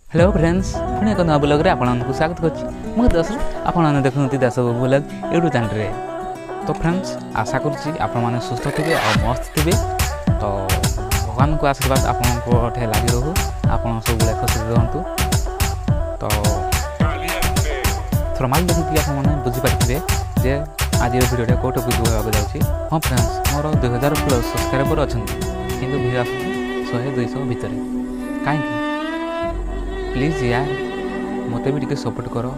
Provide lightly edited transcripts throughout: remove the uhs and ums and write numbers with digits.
Hello friends पुणी एक नया ब्लॉग रे आपको स्वागत करछि मु दस आपन देखुनति दास ब्लॉग यूट्यूब चैनल रे। तो फ्रेंड्स आशा करछि आपन माने सुस्थ थिबे और मस्त थिबे। तो भगवान को आशीर्वाद आपन को ठे लागि रहू, आपन सब गुले खुशी रहंतु। तो थर्माल देखि आपन माने बुझि पाथिबे जे आज ये वीडियो रे कोट बुझ होबा जाउछि। हां फ्रेंड्स मोर 2000 प्लस सब्सक्राइबर अछंती किंतु व्यू आसु 100-200 भितरे काहे प्लीज यार मते भी टिके सपोर्ट करो,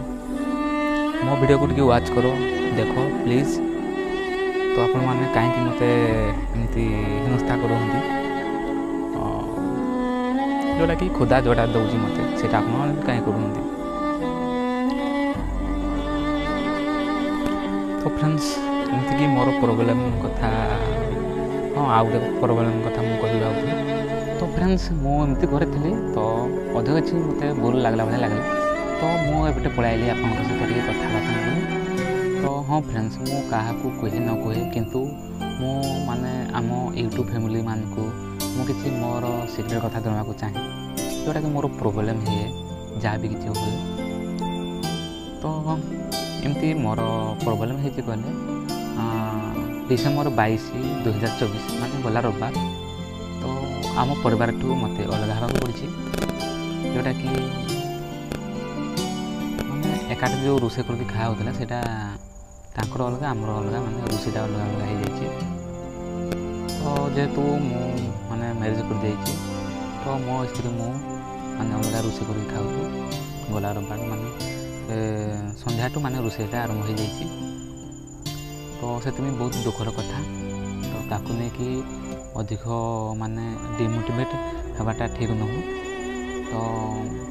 मो वीडियो को टिके वाच करो देखो प्लीज। तो आपण माने काहे कि मते एमती हिंसा करूंदी जोटा कि खुदा जोटा दउजी मते सेटा आपण माने काहे करूंदी। तो फ्रेंड्स एमती कि मोर प्रॉब्लम कथा हां आउ प्रॉब्लम कथा मु कहि रहउ। तो फ्रेंड्स मुझे घरे थी तो अधिक अच्छी मत बोर लगला भाई लगला तो मुझे पलैली आप सहित कथा। तो हाँ फ्रेंड्स मु क्या कहे न कहे किंतु मु माने आम यूट्यूब फैमिली मान को मुझे मोर सिक्रेट कथा जनाक चाहे जोटा कि मोर प्रोब्लेम हुए जहाँ भी किसी हुए। तो एमती मोर प्रोब्लेम है कहले डिसेम्बर 22 2024 माने गला रविवार। तो आम परिवार ठू मत अलग हाँ पड़ी जोटा कि मैंने एकाठ जो रोषे करके खाया होता है तांकर अलग आमर अलग माने रोषेटा अलग अलग हो जाए। तो जेहेतु माने मैरिज कर जाइए तो मो स्त्री मु माने अलग रोषे करके खाऊ गला रविवार माने संध्या टू माने रोषेटा आरंभ हो जाए। तो से बहुत दुखर कथा तो ताकू नहीं कि अधिक माने डिमोटिवेट हवाटा ठीक नुह। तो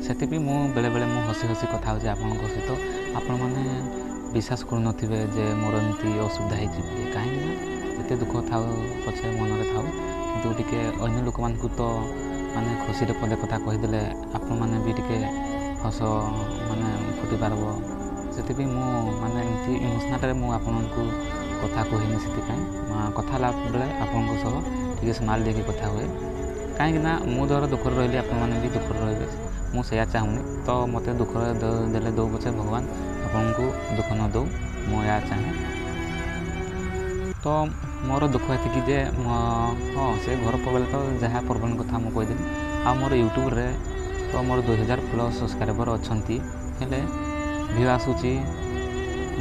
से बेले बेले मु हसी हसी कथा होचे आपन सहित आपण माने विश्वास करू नथिबे जे मोर एमती असुविधा होइछि कहीं एते दुख थाउ पछे मन रे थाउ किंतु टिके अन्य लोक मान को तो माने खुशी रे पदे कथा कहि देले आपण माने भी टिके हस माने फुटी पारबो। से मु माने एमती इमोशनल रे मु आपन को कथा कहिनी से कथा ला बेले आपन को सब टिके स्माइल देके कथा हुए कहीं मु धर दुख रही आपने भी दुख रे मुझे चाहूनी। तो मत दुख देले दो पछे भगवान आपन को दुख न दो मु या चाहे। तो मोर दुख ये जे हाँ से घर पकड़े तो जहाँ प्रॉब्लम कथा मुझे कहीदेली आ मोर यूट्यूब रे तो मोर 2000 प्लस सब्सक्राइबर अच्छा हेले व्यू आसूची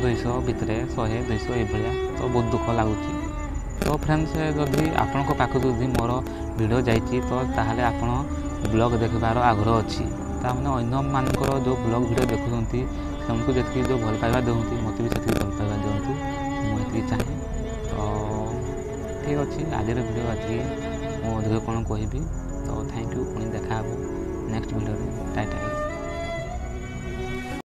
200 भितर 100-200 ये तो बहुत दुख लगुच। तो फ्रेंड्स जदि आपण पाखु जदि मोर वीडियो जाइए तो ताहले आपण ब्लॉग देखबार आग्रह अच्छी ताने अन्य मानकर जो ब्लॉग वीडियो देखुंत से जी जो भल पाइबा दिखती मत भी से भल पाइबा दिंतु मुझे चाहे। तो ठीक अच्छे आज वीडियो आज अधिक कौन कहबी। तो थैंक यू पुणी देखा नेक्स्ट वीडियो टाटा।